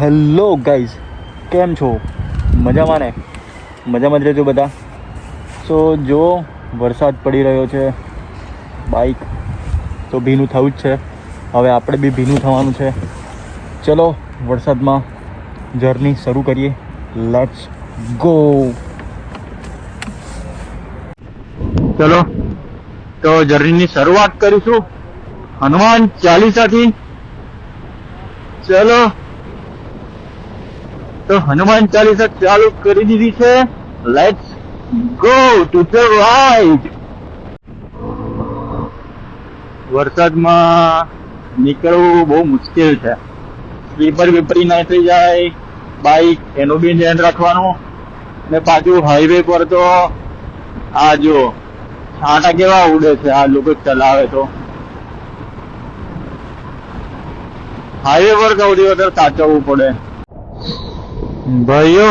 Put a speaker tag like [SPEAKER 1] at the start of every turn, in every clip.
[SPEAKER 1] Hello guys, કેમ છો? મજામાં ને? મજામાં જ રહેજો બધા. સો જો વરસાદ પડી રહ્યો છે, બાઈક તો ભીનું થવું જ છે. હવે આપણે બી ભીનું થવાનું છે. ચલો વરસાદમાં જર્ની શરૂ કરીએ. Let's go. ચલો તો જર્નીની શરૂઆત કરીશું હનુમાન ચાલીસાથી. ચલો તો હનુમાન ચાલીસા ચાલુ કરી દીધી છે. Let's go to the ride. વરસાદમાં નીકળવું બહુ મુશ્કેલ છે. સ્લીપર વિપરી ના થઈ જાય બાઈક, એનું બી ધ્યાન રાખવાનું. ને પાછું હાઈવે પર તો આ જો છાંટા કેવા ઉડે છે આ લોકો ચલાવે તો. હાઈવે પર સૌથી વધારે સાચવવું પડે ભાઈઓ.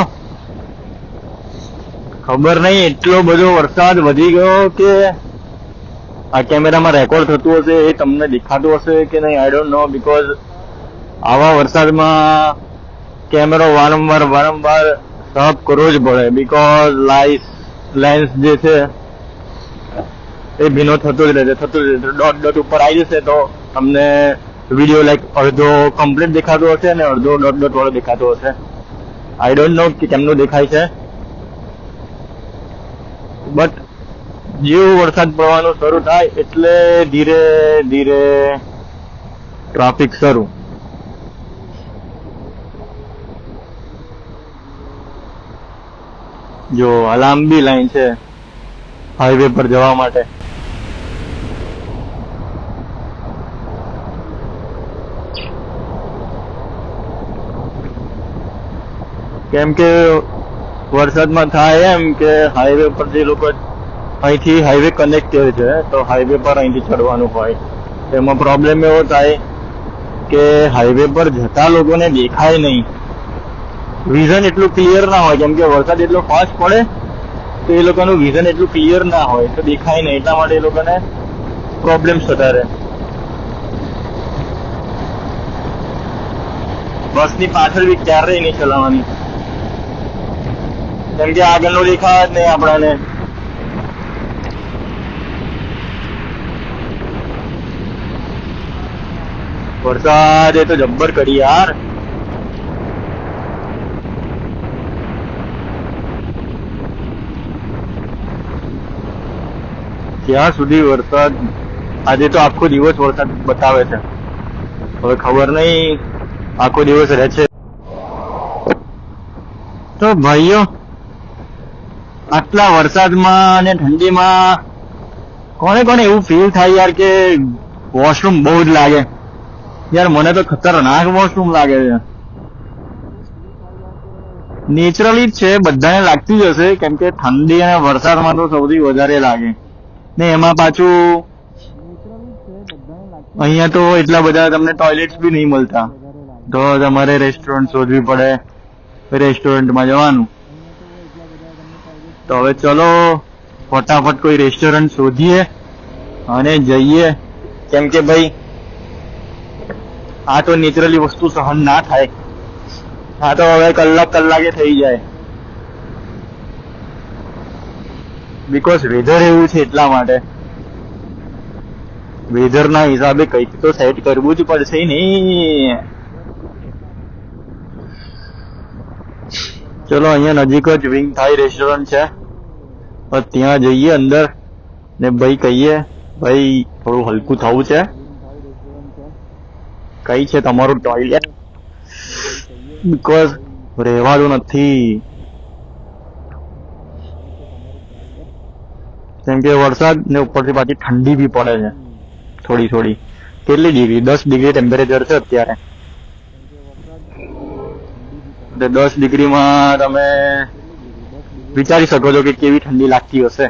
[SPEAKER 1] ખબર નહીં એટલો બધો વરસાદ વધી ગયો કે આ કેમેરામાં રેકોર્ડ થતું હશે, એ તમને દેખાતું હશે કે નહીં, આઈ ડોન્ટ નો. બીકોઝ આવા વરસાદમાં કેમેરો વારંવાર સાફ કરવો જ પડે. બીકોઝ લેન્સ જે છે એ ભીનો થતો જ રહેશે. ડોટ ઉપર આવી જશે તો તમને વિડીયો લાઈક અડધો કમ્પ્લીટ દેખાતો હશે અને અડધો ડોટ વાળો દેખાતો હશે. આઈ ડોન્ટ નો કે કેમનું દેખાય છે. બટ જેવું વરસાદ પડવાનું શરૂ થાય એટલે ધીરે ધીરે ટ્રાફિક શરૂ. જો આ લાંબી લાઈન છે હાઈવે પર જવા માટે. કેમ કે વરસાદમાં થાય એમ કે હાઈવે પર જે લોકો અહીંથી હાઈવે કનેક્ટેડ છે તો હાઈવે પર અહીંથી ચડવાનું હોય. એમાં પ્રોબ્લેમ એવો થાય કે હાઈવે પર જતા લોકોને દેખાય નહીં. વિઝન એટલું ક્લિયર ના હોય, કેમ કે વરસાદ એટલો ફાસ્ટ પડે તો એ લોકોનું વિઝન એટલું ક્લિયર ના હોય તો દેખાય નહીં. એટલા માટે એ લોકોને પ્રોબ્લેમ્સ થતા રહે. બસની પાછળ બી ક્યારેય નહીં ચલાવવાની, કેમ કે આગળનું દેખાય જ નહીં આપણાને. વરસાદ એ તો જબ્બર કરી યાર. ક્યાં સુધી વરસાદ? આજે તો આખો દિવસ વરસાદ બતાવે છે. હવે ખબર નહીં આખો દિવસ રહે છે. તો ભાઈઓ, આટલા વરસાદમાં અને ઠંડીમાં કોને એવું ફીલ થાય યાર કે વોશરૂમ બહુ જ લાગે યાર. મને તો ખતરનાક વોશરૂમ લાગે છે. નેચરલી જ છે, બધાને લાગતી જ હશે, કેમ કે ઠંડી અને વરસાદમાં તો સૌથી વધારે લાગે. ને એમાં પાછું અહીંયા તો એટલા બધા તમને ટોયલેટ્સ બી નહીં મળતા, તો તમારે રેસ્ટોરન્ટ શોધવી પડે, રેસ્ટોરન્ટમાં જવાનું. તો હવે ચલો ફટાફટ કોઈ રેસ્ટોરન્ટ શોધીએ અને જઈએ, કેમ કે ભાઈ આ તો નેચરલી વસ્તુ સહન ના થાય. આ તો હવે કલાકે થઈ જાય. બીકોઝ વેધર એવું છે એટલા માટે. વેધરના હિસાબે કંઈક તો સેટ કરવું જ પડશે ને. ચલો અહીંયા નજીક જ વિંગ થાઈ રેસ્ટોરન્ટ છે, ત્યાં જઈએ અંદર ને ભાઈ કહીએ ભાઈ થોડું હલકું થવું છે, કઈ છે તમારું ટોયલેટ? બીકોઝ રહેવાતું નથી. કેમ કે વરસાદ ને ઉપરથી પાછી ઠંડી બી પડે છે થોડી. કેટલી ડિગ્રી? 10 ડિગ્રી ટેમ્પરેચર છે અત્યારે. 10 ડિગ્રીમાં તમે વિચારી શકો છો કે કેવી ઠંડી લાગતી હશે.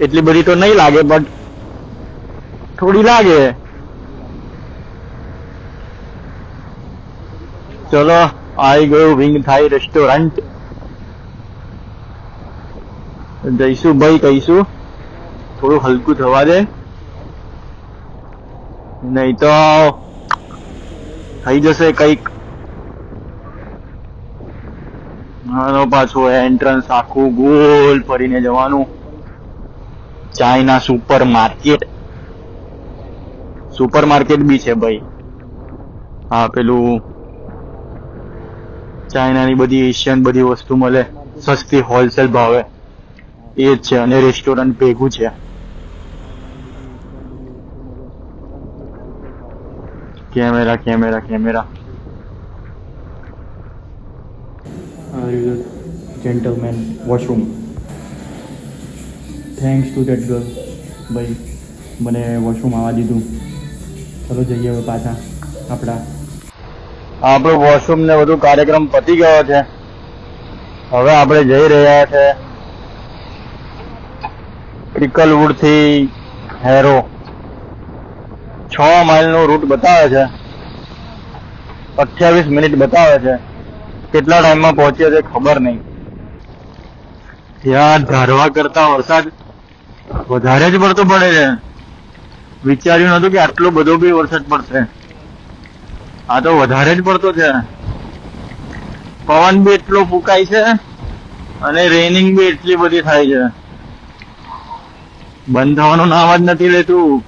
[SPEAKER 1] એટલી બધી તો નહીં લાગે, બટ થોડી લાગે. ચલો આવી ગયું વિંગ થાઈ રેસ્ટોરન્ટ. જઈશું ભાઈ, કહીશું થોડું હલકું થવા દે, નહીં તો થઈ જશે કંઈક. આનો પાછું એન્ટ્રન્સ આખું ગોલ ફરીને જવાનું. ચાઇના સુપર માર્કેટ બી છે ભાઈ. હા, પેલું ચાઇનાની બધી એશિયન બધી વસ્તુ મળે સસ્તી હોલસેલ ભાવે, એ જ છે. અને રેસ્ટોરન્ટ ભેગું છે. Camera. Gentleman washroom. Thanks to that girl ભાઈ, મને વોશરૂમ આવવા દીધું. ચલો જઈએ હવે પાછા આપણો વોશરૂમ ને બધું કાર્યક્રમ પતી ગયો છે. હવે આપણે જઈ રહ્યા છે ક્રિકલવુડ થી હેરો. 6 માઇલનો રૂટ બતાવે છે, 28 મિનિટ બતાવે છે. કેટલા ટાઈમમાં પહોંચ્યા છે ખબર નહીં. યાર, ધારવા કરતા વરસાદ વધારે જ પડતો પડે છે. વિચાર્યું નતું કે આટલો બધો બી વરસાદ પડશે. આ તો વધારે જ પડતો છે. પવન બી એટલો ફૂંકાય છે અને રેનિંગ બી એટલી બધી થાય છે. બંધ થવાનું નામ જ નથી લેતું.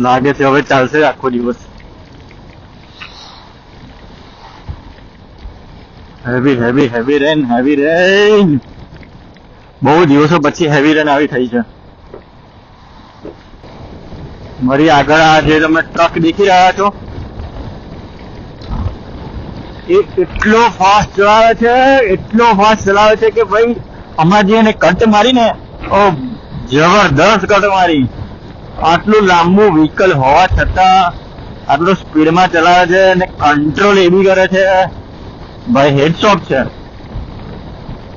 [SPEAKER 1] લાગે છે હવે ચાલશે આખો દિવસ. Heavy rain. બહુ દિવસો પછી હેવી રેન આવી થઈ છે. મારી આગળ આ જે તમે ટ્રક દેખી રહ્યા છો, એ એટલો ફાસ્ટ ચલાવે છે કે ભાઈ હમણાં જે એને કટ મારી ને, જબરદસ્ત કટ મારી. આટલું લાંબુ વ્હીકલ હોવા છતાં આટલું સ્પીડમાં ચલાવે છે અને કંટ્રોલ એવી કરે છે ભાઈ, હેડશોટ છે.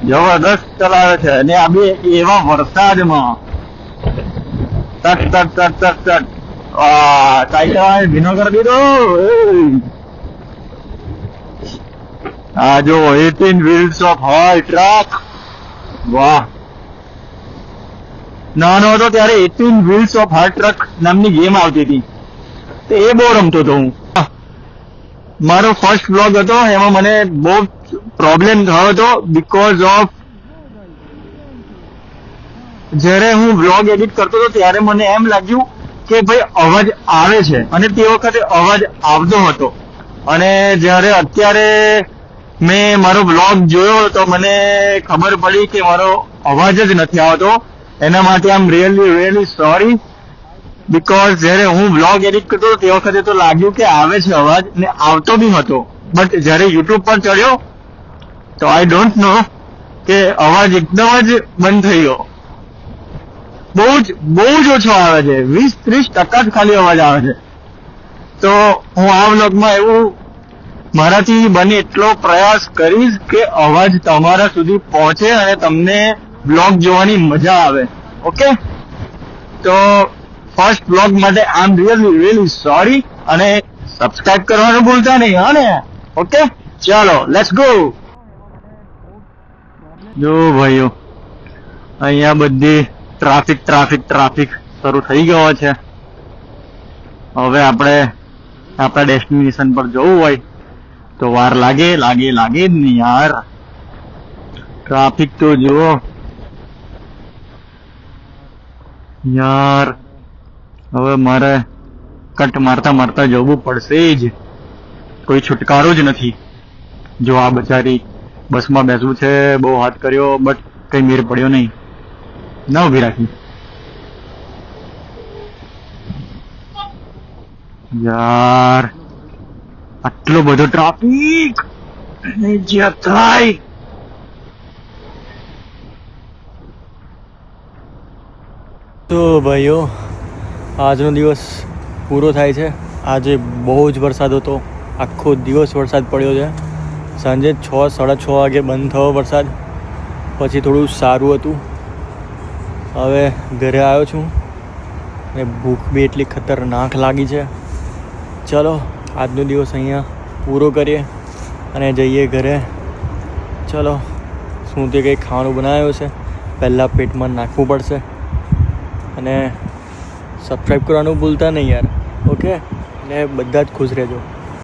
[SPEAKER 1] જબરદસ્ત ચલાવે છે. અને આ બે એવા વરસાદમાં સાયકલ ભીનો કરી દીધો. આ જો 18 wheels of high truck. વાહ, નાનો હતો ત્યારે 18 wheels of high truck નામની ગેમ આવતી હતી, તો એ બહુ રમતો હતો હું. મારો ફર્સ્ટ વ્લોગ હતો, એમાં મને બહુ પ્રોબ્લેમ થયો હતો બીકોઝ ઓફ જ્યારે હું વ્લોગ એડિટ કરતો હતો ત્યારે મને એમ લાગ્યું કે ભાઈ અવાજ આવે છે, અને તે વખતે અવાજ આવતો હતો. અને જ્યારે અત્યારે મેં મારો વ્લોગ જોયો તો મને ખબર પડી કે મારો અવાજ જ નથી આવતો. એના માટે આઈ એમ રિયલી સોરી, બીકોઝ જ્યારે હું વ્લોગ એડિટ કરતો હતો તે વખતે તો લાગ્યું કે આવે છે અવાજ, ને આવતો બી હતો. બટ જ્યારે યુટ્યુબ પર ચડ્યો તો આઈ ડોન્ટ નો કે અવાજ એકદમ જ બંધ થઈ ગયો. બહુ જ ઓછો આવે છે, 20-30% જ ખાલી અવાજ આવે છે. તો હું આ વ્લોગમાં એવું મારાથી બને એટલો પ્રયાસ કરીશ કે અવાજ તમારા સુધી પહોંચે અને તમને વ્લોગ જોવાની મજા આવે. ઓકે, તો ફર્સ્ટ વ્લોગ માટે આઈ એમ રિયલી સોરી, અને સબસ્ક્રાઇબ કરવાનું ભૂલતા નહીં, હા ને? ઓકે, ચાલો લેટ્સ ગો. જો ભાઈઓ, અહીંયા બધી ટ્રાફિક શરૂ થઈ ગયો છે. હવે આપણે આપણા ડેસ્ટિનેશન પર જવું હોય તો વાર લાગે જ નહીં યાર. ટ્રાફિક તો જુઓ યાર. હવે મારે કટ મારતા જવું પડશે જ, કોઈ છુટકારો જ નથી. જો આ બચારી બસમાં બેસવું છે, બહુ હાથ કર્યો બટ કઈ મેર પડ્યો નહીં, ના ઉભી રાખી યાર. આટલો બધો ટ્રાફિક જ્યાં થાય. તો ભાઈઓ, આજનો દિવસ પૂરો થાય છે. આજે બહુ જ વરસાદ હતો, આખો દિવસ વરસાદ પડ્યો છે. સાંજે 6-6:30 વાગે બંધ થયો વરસાદ, પછી થોડું સારું હતું. હવે ઘરે આવ્યો છું અને ભૂખ બી એટલી ખતરનાક લાગી છે. ચલો આજનો દિવસ અહીંયા પૂરો કરીએ અને જઈએ ઘરે. ચલો શું તે કંઈ ખાવાનું બનાવ્યું છે, પહેલાં પેટમાં નાખવું પડશે. અને સબસ્ક્રાઈબ કરવાનું ભૂલતા નહીં યાર, ઓકે? અને બધા જ ખુશ રહેજો.